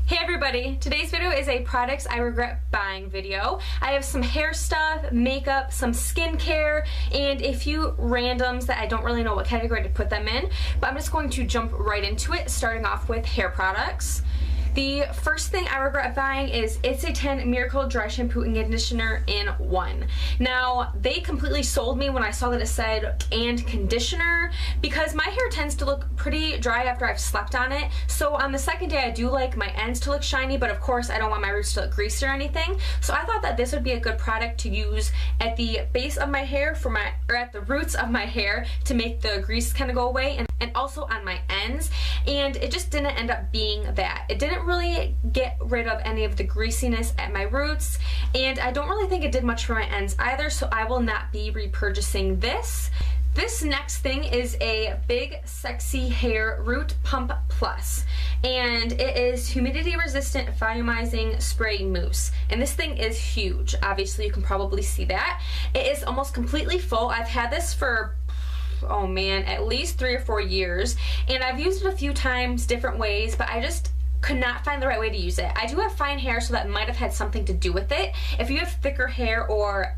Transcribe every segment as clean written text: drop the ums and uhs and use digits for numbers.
Hey everybody, today's video is a products I regret buying video. I have some hair stuff, makeup, some skincare, and a few randoms that I don't really know what category to put them in, but I'm just going to jump right into it, starting off with hair products. The first thing I regret buying is It's a 10 Miracle Dry Shampoo and Conditioner in one. Now, they completely sold me when I saw that it said and conditioner because my hair tends to look pretty dry after I've slept on it. So on the second day, I do like my ends to look shiny, but of course I don't want my roots to look greasy or anything. So I thought that this would be a good product to use at the base of my hair or at the roots of my hair to make the grease kind of go away, and also on my ends. And it just didn't end up being that. It didn't really get rid of any of the greasiness at my roots, and I don't really think it did much for my ends either, so I will not be repurchasing this. This next thing is a Big Sexy Hair Root Pump Plus, and it is humidity resistant volumizing spray mousse, and this thing is huge. Obviously you can probably see that. It is almost completely full. I've had this for, oh man, at least 3 or 4 years, and I've used it a few times different ways, but I just could not find the right way to use it. I do have fine hair, so that might have had something to do with it. If you have thicker hair or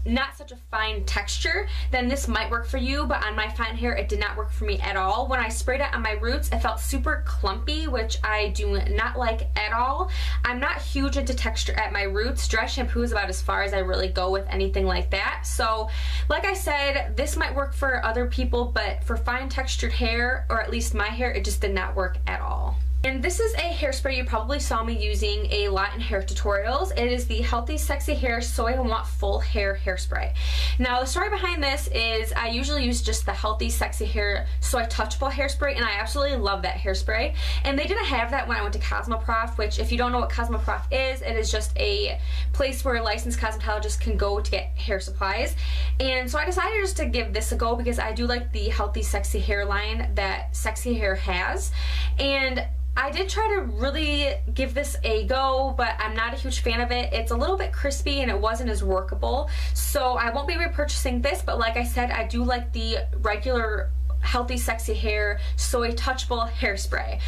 not such a fine texture, then this might work for you, but on my fine hair it did not work for me at all. When I sprayed it on my roots, it felt super clumpy, which I do not like at all. I'm not huge into texture at my roots. Dry shampoo is about as far as I really go with anything like that. So like I said, this might work for other people, but for fine textured hair, or at least my hair, it just did not work at all. And this is a hairspray you probably saw me using a lot in hair tutorials. It is the Healthy Sexy Hair Soy and Want Full Hair Hairspray. Now the story behind this is I usually use just the Healthy Sexy Hair Soy Touchable Hairspray, and I absolutely love that hairspray. And they didn't have that when I went to Cosmoprof, which if you don't know what Cosmoprof is, it is just a place where licensed cosmetologists can go to get hair supplies. And so I decided just to give this a go because I do like the Healthy Sexy Hair line that Sexy Hair has. And I did try to really give this a go, but I'm not a huge fan of it. It's a little bit crispy and it wasn't as workable, so I won't be repurchasing this, but like I said, I do like the regular Healthy Sexy Hair Soy Touchable Hairspray.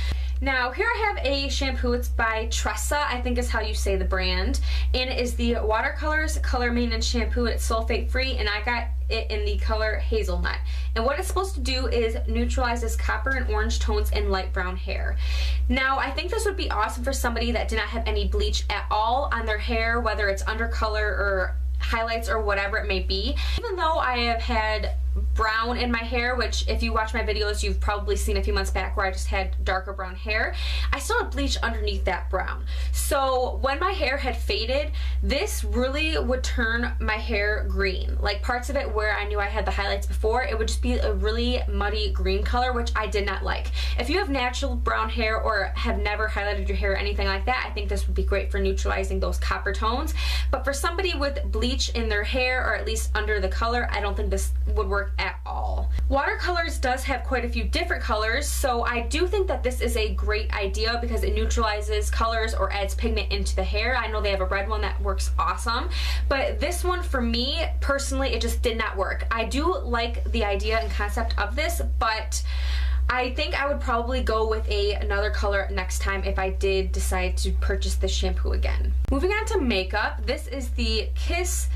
Now here I have a shampoo. It's by Tressa, I think is how you say the brand, and it is the Watercolors Color Maintenance Shampoo. It's sulfate free, and I got it in the color Hazelnut. And what it's supposed to do is neutralizes copper and orange tones in light brown hair. Now I think this would be awesome for somebody that did not have any bleach at all on their hair, whether it's undercolor or highlights or whatever it may be. Even though I have had brown in my hair, which if you watch my videos you've probably seen a few months back where I just had darker brown hair, I still had bleach underneath that brown. So when my hair had faded, this really would turn my hair green. Like parts of it where I knew I had the highlights before, it would just be a really muddy green color, which I did not like. If you have natural brown hair or have never highlighted your hair or anything like that, I think this would be great for neutralizing those copper tones. But for somebody with bleach in their hair, or at least under the color, I don't think this would work at all. Watercolors does have quite a few different colors, so I do think that this is a great idea because it neutralizes colors or adds pigment into the hair. I know they have a red one that works awesome, but this one for me personally, it just did not work. I do like the idea and concept of this, but I think I would probably go with another color next time if I did decide to purchase this shampoo again. Moving on to makeup, this is the Kiss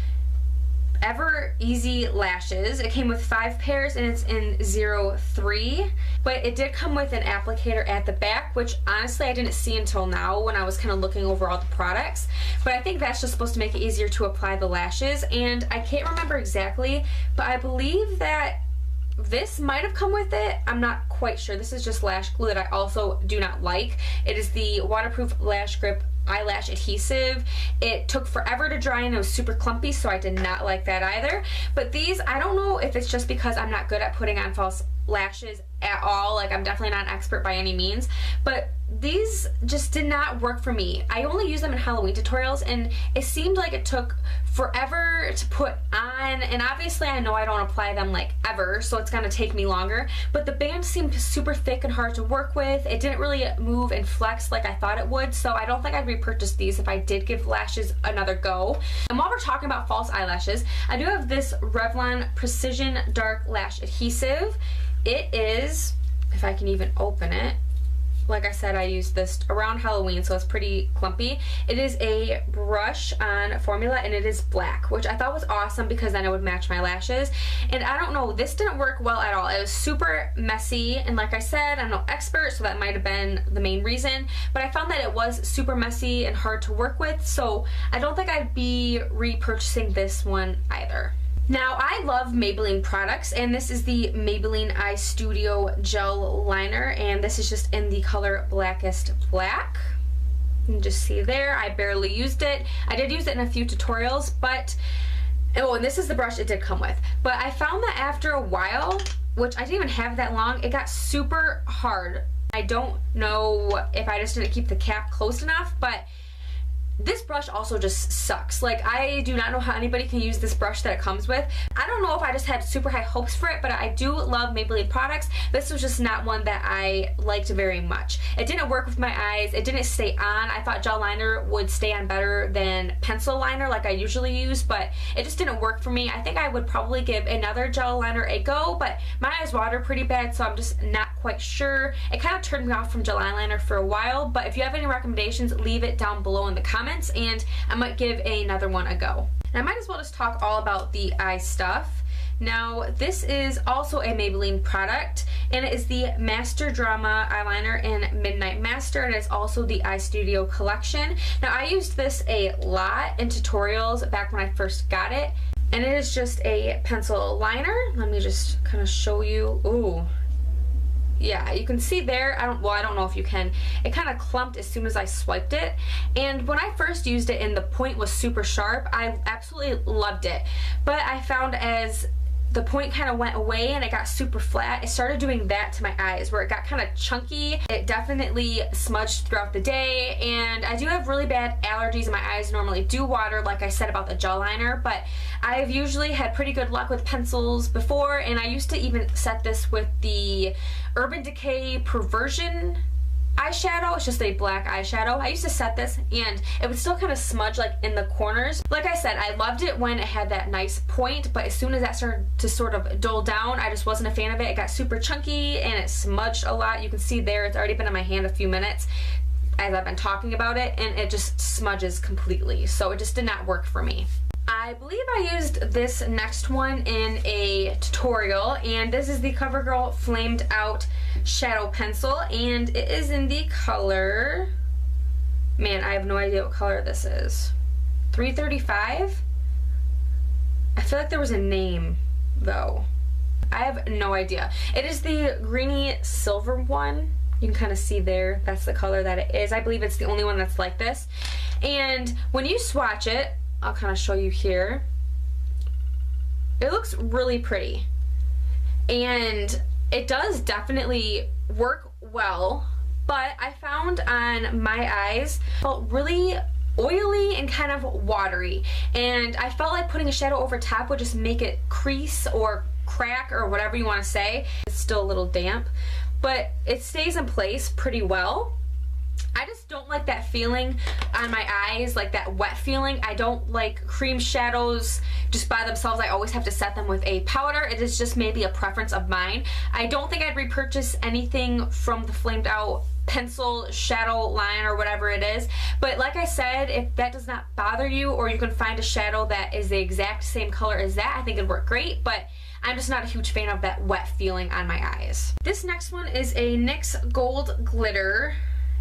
Ever Easy Lashes. It came with 5 pairs and it's in 03, but it did come with an applicator at the back, which honestly I didn't see until now when I was kind of looking over all the products, but I think that's just supposed to make it easier to apply the lashes, and I can't remember exactly, but I believe that this might have come with it. I'm not quite sure. This is just lash glue that I also do not like. It is the Waterproof Lash Grip Eyelash Adhesive. It took forever to dry and it was super clumpy, so I did not like that either. But these, I don't know if it's just because I'm not good at putting on false lashes at all. Like, I'm definitely not an expert by any means, but these just did not work for me. I only use them in Halloween tutorials, and it seemed like it took forever to put on, and obviously I know I don't apply them like ever, so it's gonna take me longer, but the band seemed super thick and hard to work with. It didn't really move and flex like I thought it would, so I don't think I'd repurchase these if I did give lashes another go. And while we're talking about false eyelashes, I do have this Revlon Precision Dark Lash Adhesive. It is, if I can even open it, like I said, I used this around Halloween, so it's pretty clumpy. It is a brush on formula, and it is black, which I thought was awesome because then it would match my lashes. And I don't know, this didn't work well at all. It was super messy, and like I said, I'm no expert, so that might have been the main reason, but I found that it was super messy and hard to work with, so I don't think I'd be repurchasing this one either. Now, I love Maybelline products, and this is the Maybelline Eye Studio Gel Liner, and this is just in the color Blackest Black. You can just see there, I barely used it. I did use it in a few tutorials, but, oh, and this is the brush it did come with. But I found that after a while, which I didn't even have that long, it got super hard. I don't know if I just didn't keep the cap close enough, but this brush also just sucks. Like, I do not know how anybody can use this brush that it comes with. I don't know if I just had super high hopes for it, but I do love Maybelline products. This was just not one that I liked very much. It didn't work with my eyes. It didn't stay on. I thought gel liner would stay on better than pencil liner like I usually use, but it just didn't work for me. I think I would probably give another gel liner a go, but my eyes water pretty bad, so I'm just not quite sure. It kind of turned me off from gel eyeliner for a while, but if you have any recommendations, leave it down below in the comments, and I might give another one a go. And I might as well just talk all about the eye stuff. Now, this is also a Maybelline product, and it is the Master Drama Eyeliner in Midnight Master, and it's also the Eye Studio collection. Now, I used this a lot in tutorials back when I first got it, and it is just a pencil liner. Let me just kind of show you. Ooh. Yeah, you can see there, I don't know if you can, it kind of clumped as soon as I swiped it, and when I first used it and the point was super sharp, I absolutely loved it, but I found as the point kind of went away and it got super flat, it started doing that to my eyes where it got kind of chunky. It definitely smudged throughout the day, and I do have really bad allergies and my eyes normally do water, like I said about the gel liner, but I've usually had pretty good luck with pencils before, and I used to even set this with the Urban Decay Perversion eyeshadow. It's just a black eyeshadow. I used to set this and it would still kind of smudge like in the corners. Like I said, I loved it when it had that nice point, but as soon as that started to sort of dull down, I just wasn't a fan of it. It got super chunky and it smudged a lot. You can see there, it's already been in my hand a few minutes as I've been talking about it, and it just smudges completely. So it just did not work for me. I believe I used this next one in a tutorial, and this is the CoverGirl Flamed Out Shadow Pencil, and it is in the color, man, I have no idea what color this is, 335? I feel like there was a name, though. I have no idea. It is the greeny silver one. You can kind of see there, that's the color that it is. I believe it's the only one that's like this. And when you swatch it, I'll kind of show you here. It looks really pretty. And it does definitely work well, but I found on my eyes, it felt really oily and kind of watery. And I felt like putting a shadow over top would just make it crease or crack or whatever you want to say. It's still a little damp, but it stays in place pretty well. I just don't like that feeling on my eyes, like that wet feeling. I don't like cream shadows just by themselves. I always have to set them with a powder. It is just maybe a preference of mine. I don't think I'd repurchase anything from the Flamed Out pencil shadow line or whatever it is, but like I said, if that does not bother you, or you can find a shadow that is the exact same color as that, I think it'd work great, but I'm just not a huge fan of that wet feeling on my eyes. This next one is a NYX Gold Glitter,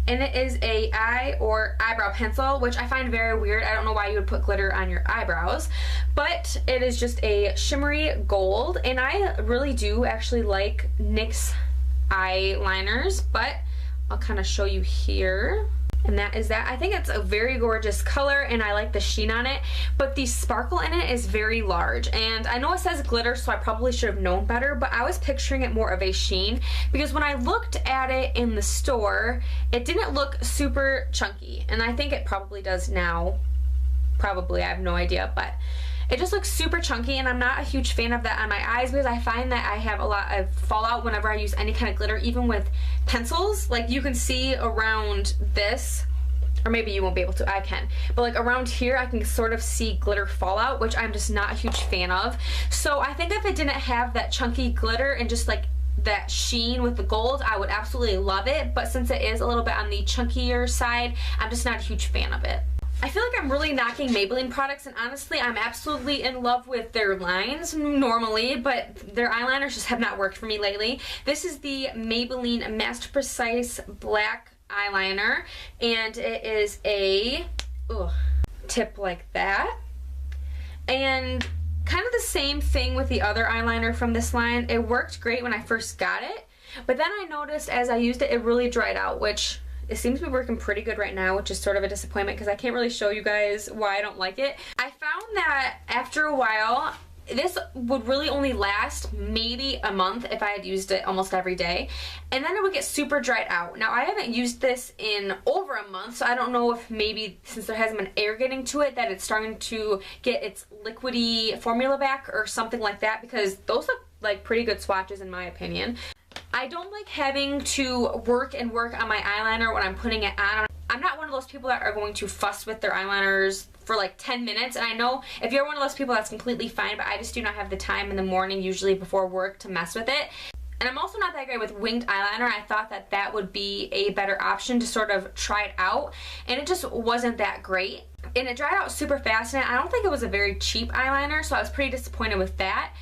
and it is a eye or eyebrow pencil, which I find very weird. I don't know why you would put glitter on your eyebrows, but it is just a shimmery gold, and I really do actually like NYX eyeliners, but I'll kind of show you here. And that is that. I think it's a very gorgeous color and I like the sheen on it, but the sparkle in it is very large. And I know it says glitter, so I probably should have known better, but I was picturing it more of a sheen because when I looked at it in the store, it didn't look super chunky. And I think it probably does now. Probably, I have no idea, but it just looks super chunky, and I'm not a huge fan of that on my eyes because I find that I have a lot of fallout whenever I use any kind of glitter, even with pencils. Like you can see around this, or maybe you won't be able to, I can, but like around here I can sort of see glitter fallout, which I'm just not a huge fan of. So I think if it didn't have that chunky glitter and just like that sheen with the gold, I would absolutely love it, but since it is a little bit on the chunkier side, I'm just not a huge fan of it. I feel like I'm really knocking Maybelline products, and honestly, I'm absolutely in love with their lines normally, but their eyeliners just have not worked for me lately. This is the Maybelline Master Precise Black Eyeliner, and it is a tip like that. And kind of the same thing with the other eyeliner from this line. It worked great when I first got it, but then I noticed as I used it, it really dried out, which it seems to be working pretty good right now, which is sort of a disappointment because I can't really show you guys why I don't like it. I found that after a while, this would really only last maybe a month if I had used it almost every day, and then it would get super dried out. Now I haven't used this in over a month, so I don't know if maybe since there hasn't been air getting to it that it's starting to get its liquidy formula back or something like that, because those look like pretty good swatches in my opinion. I don't like having to work on my eyeliner when I'm putting it on. I'm not one of those people that are going to fuss with their eyeliners for like 10 minutes, and I know if you're one of those people, that's completely fine, but I just do not have the time in the morning, usually before work, to mess with it. And I'm also not that great with winged eyeliner. I thought that that would be a better option to sort of try it out, and it just wasn't that great. And it dried out super fast, and I don't think it was a very cheap eyeliner, so I was pretty disappointed with that.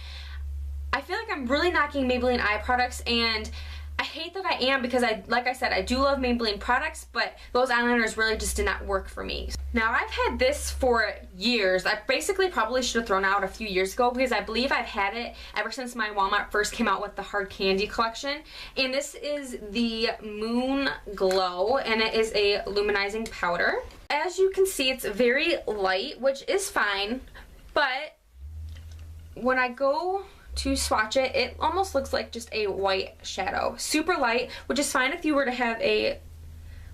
I feel like I'm really knocking Maybelline eye products, and I hate that I am because like I said, I do love Maybelline products, but those eyeliners really just did not work for me. Now I've had this for years. I basically probably should have thrown it out a few years ago because I believe I've had it ever since my Walmart first came out with the hard candy collection. And this is the Moon Glow, and it is a luminizing powder. As you can see, it's very light, which is fine, but when I go to swatch it, it almost looks like just a white shadow. Super light, which is fine if you were to have a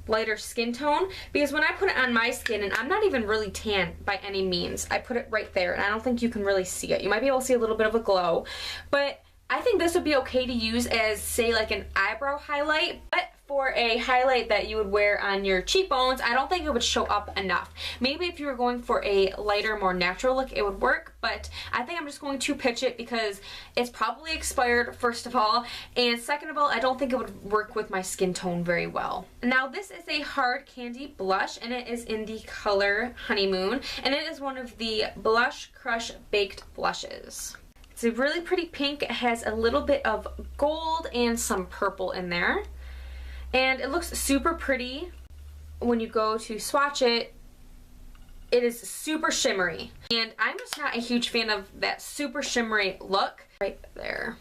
lighter skin tone, because when I put it on my skin, and I'm not even really tan by any means, I put it right there, and I don't think you can really see it. You might be able to see a little bit of a glow, but I think this would be okay to use as, say, like an eyebrow highlight, but for a highlight that you would wear on your cheekbones, I don't think it would show up enough. Maybe if you were going for a lighter, more natural look, it would work, but I think I'm just going to pitch it because it's probably expired, first of all, and second of all, I don't think it would work with my skin tone very well. Now, this is a hard candy blush, and it is in the color Honeymoon, and it is one of the Blush Crush Baked Blushes. It's a really pretty pink. It has a little bit of gold and some purple in there. And it looks super pretty. When you go to swatch it, it is super shimmery. And I'm just not a huge fan of that super shimmery look right there.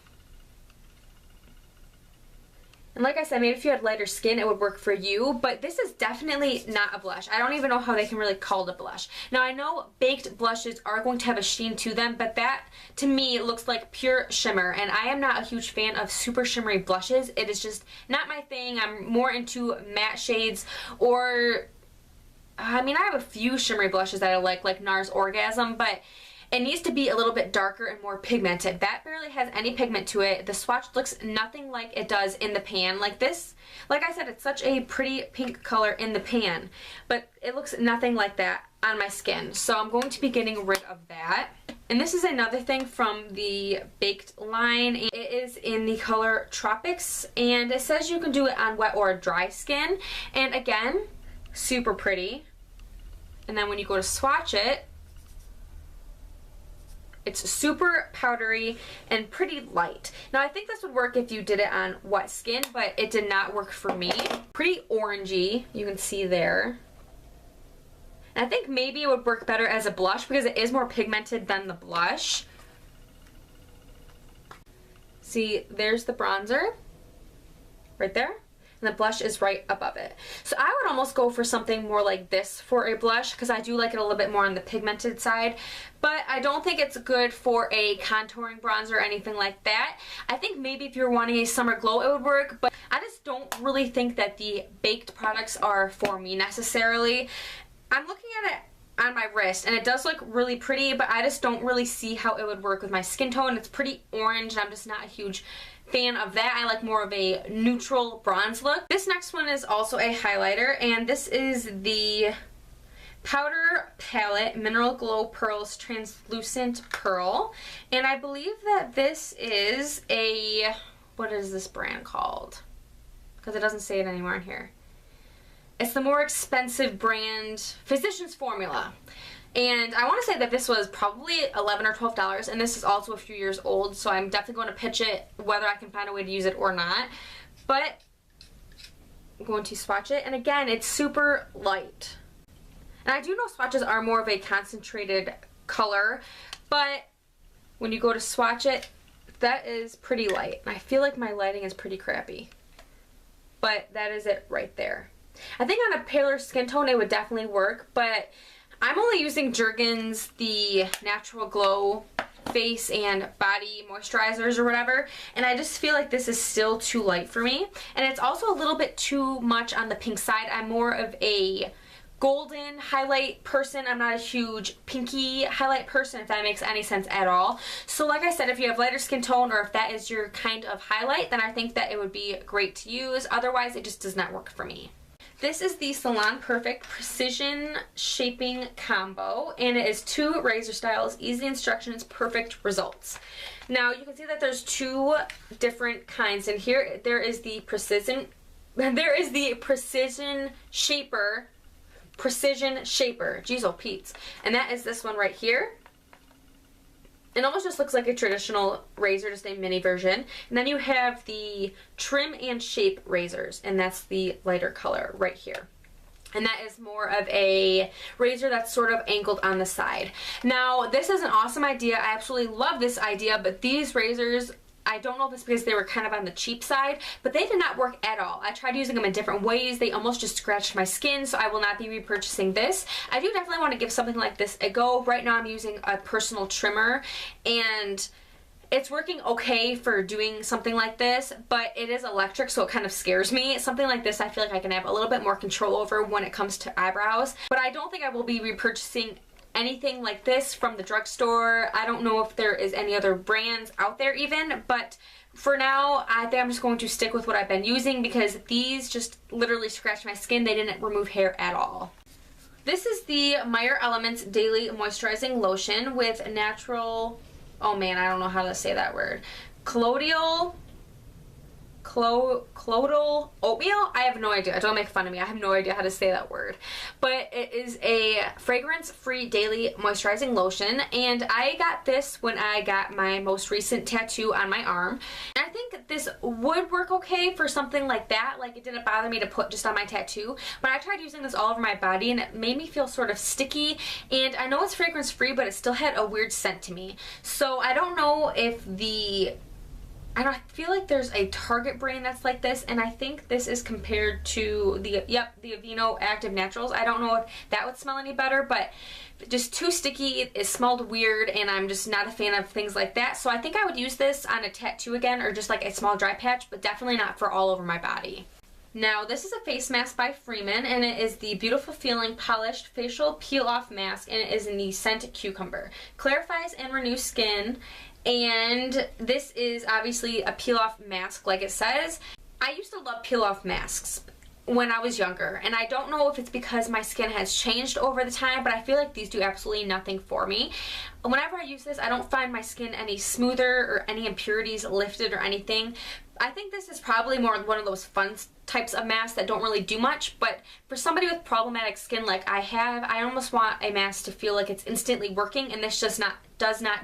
And like I said, maybe if you had lighter skin, it would work for you, but this is definitely not a blush. I don't even know how they can really call it a blush. Now, I know baked blushes are going to have a sheen to them, but that, to me, looks like pure shimmer, and I am not a huge fan of super shimmery blushes. It is just not my thing. I'm more into matte shades, or, I mean, I have a few shimmery blushes that I like NARS Orgasm, but it needs to be a little bit darker and more pigmented. That barely has any pigment to it. The swatch looks nothing like it does in the pan. Like this, like I said, it's such a pretty pink color in the pan, but it looks nothing like that on my skin. So I'm going to be getting rid of that. And this is another thing from the Baked line. It is in the color Tropics, and it says you can do it on wet or dry skin. And again, super pretty. And then when you go to swatch it, it's super powdery and pretty light. Now, I think this would work if you did it on wet skin, but it did not work for me. Pretty orangey, you can see there. And I think maybe it would work better as a blush because it is more pigmented than the blush. See, there's the bronzer right there. And the blush is right above it. So I would almost go for something more like this for a blush because I do like it a little bit more on the pigmented side. But I don't think it's good for a contouring bronzer or anything like that. I think maybe if you're wanting a summer glow it would work, but I just don't really think that the baked products are for me necessarily. I'm looking at it on my wrist and it does look really pretty, but I just don't really see how it would work with my skin tone. It's pretty orange and I'm just not a huge fan of that. I like more of a neutral bronze look. This next one is also a highlighter, and this is the Powder Palette Mineral Glow Pearls Translucent Pearl, and I believe that this is a, what is this brand called? Because it doesn't say it anywhere in here. It's the more expensive brand, Physicians Formula. And I want to say that this was probably $11 or $12, and this is also a few years old, so I'm definitely going to pitch it whether I can find a way to use it or not. But I'm going to swatch it, and again, it's super light. And I do know swatches are more of a concentrated color, but when you go to swatch it, that is pretty light. And I feel like my lighting is pretty crappy. But that is it right there. I think on a paler skin tone it would definitely work, but I'm only using Jergens, the Natural Glow face and body moisturizers or whatever, and I just feel like this is still too light for me. And it's also a little bit too much on the pink side. I'm more of a golden highlight person. I'm not a huge pinky highlight person, if that makes any sense at all. So like I said, if you have lighter skin tone or if that is your kind of highlight, then I think that it would be great to use. Otherwise, it just does not work for me. This is the Salon Perfect Precision Shaping Combo, and it is 2 razor styles, easy instructions, perfect results. Now you can see that there's 2 different kinds in here. There is the Precision Shaper, Jeez, oh Pete's, and that is this one right here. It almost just looks like a traditional razor, just a mini version. And then you have the Trim and Shape razors, and that's the lighter color right here. And that is more of a razor that's sort of angled on the side. Now, this is an awesome idea. I absolutely love this idea, but these razors, I don't know if it's because they were kind of on the cheap side, but they did not work at all. I tried using them in different ways. They almost just scratched my skin, so I will not be repurchasing this. I do definitely want to give something like this a go. Right now I'm using a personal trimmer, and it's working okay for doing something like this, but it is electric, so it kind of scares me. Something like this I feel like I can have a little bit more control over when it comes to eyebrows, but I don't think I will be repurchasing anything like this from the drugstore. I don't know if there is any other brands out there even, but for now I think I'm just going to stick with what I've been using because these just literally scratched my skin. They didn't remove hair at all. This is the Meyer Elements Daily Moisturizing Lotion with natural, oh man, I don't know how to say that word, colloidal oatmeal? I have no idea. Don't make fun of me. I have no idea how to say that word. But it is a fragrance-free daily moisturizing lotion, and I got this when I got my most recent tattoo on my arm. And I think this would work okay for something like that. Like, it didn't bother me to put just on my tattoo, but I tried using this all over my body and it made me feel sort of sticky, and I know it's fragrance-free, but it still had a weird scent to me. So I don't know if I feel like there's a Target brand that's like this, and I think this is compared to the Aveeno Active Naturals. I don't know if that would smell any better, but just too sticky. It smelled weird, and I'm just not a fan of things like that. So I think I would use this on a tattoo again, or just like a small dry patch, but definitely not for all over my body. Now, this is a face mask by Freeman, and it is the Beautiful Feeling Polished Facial Peel Off Mask, and it is in the scent Cucumber. Clarifies and renews skin. And this is obviously a peel-off mask, like it says. I used to love peel-off masks when I was younger, and I don't know if it's because my skin has changed over the time, but I feel like these do absolutely nothing for me. Whenever I use this, I don't find my skin any smoother or any impurities lifted or anything. I think this is probably more one of those fun types of masks that don't really do much, but for somebody with problematic skin like I have, I almost want a mask to feel like it's instantly working, and this does not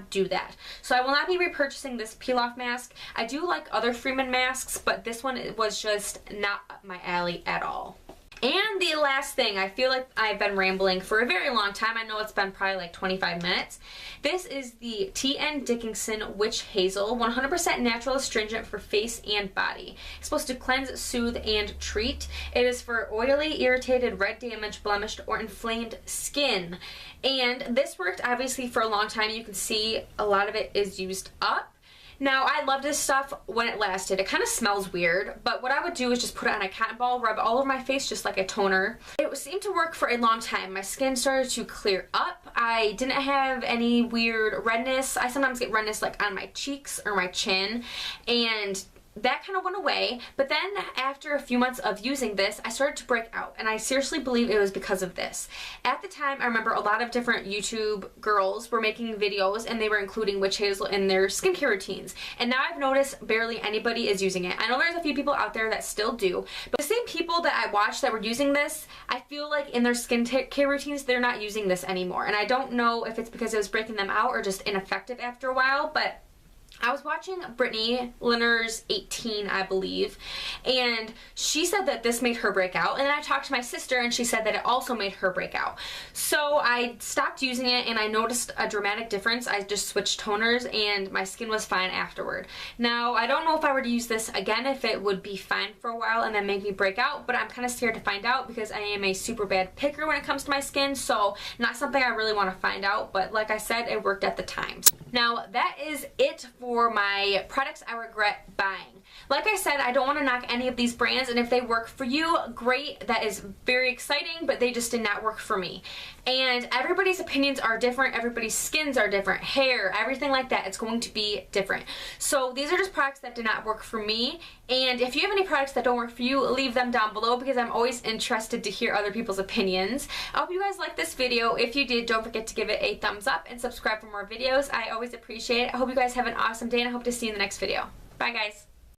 do that. So I will not be repurchasing this peel-off mask. I do like other Freeman masks, but this one was just not up my alley at all. And the last thing, I feel like I've been rambling for a very long time. I know it's been probably like 25 minutes. This is the T.N. Dickinson Witch Hazel, 100% natural astringent for face and body. It's supposed to cleanse, soothe, and treat. It is for oily, irritated, red, damaged, blemished, or inflamed skin. And this worked obviously for a long time. You can see a lot of it is used up. Now, I love this stuff when it lasted. It kind of smells weird, but what I would do is just put it on a cotton ball, rub it all over my face just like a toner. It seemed to work for a long time. My skin started to clear up. I didn't have any weird redness. I sometimes get redness like on my cheeks or my chin, and that kind of went away, but then after a few months of using this, I started to break out, and I seriously believe it was because of this. At the time, I remember a lot of different YouTube girls were making videos, and they were including witch hazel in their skincare routines, and now I've noticed barely anybody is using it. I know there's a few people out there that still do, but the same people that I watched that were using this, I feel like in their skincare routines, they're not using this anymore, and I don't know if it's because it was breaking them out or just ineffective after a while, but I was watching Brittany Linner's 18, I believe, and she said that this made her break out, and then I talked to my sister and she said that it also made her break out. So I stopped using it and I noticed a dramatic difference. I just switched toners and my skin was fine afterward. Now, I don't know if I were to use this again if it would be fine for a while and then make me break out, but I'm kind of scared to find out because I am a super bad picker when it comes to my skin, so not something I really want to find out, but like I said, it worked at the time. Now, that is it for my products I regret buying. Like I said, I don't want to knock any of these brands, and if they work for you, great, that is very exciting, but they just did not work for me. And everybody's opinions are different, everybody's skins are different, hair, everything like that, it's going to be different. So these are just products that did not work for me, and if you have any products that don't work for you, leave them down below because I'm always interested to hear other people's opinions. I hope you guys liked this video. If you did, don't forget to give it a thumbs up and subscribe for more videos. I always appreciate it. I hope you guys have an awesome day, and I hope to see you in the next video. Bye, guys.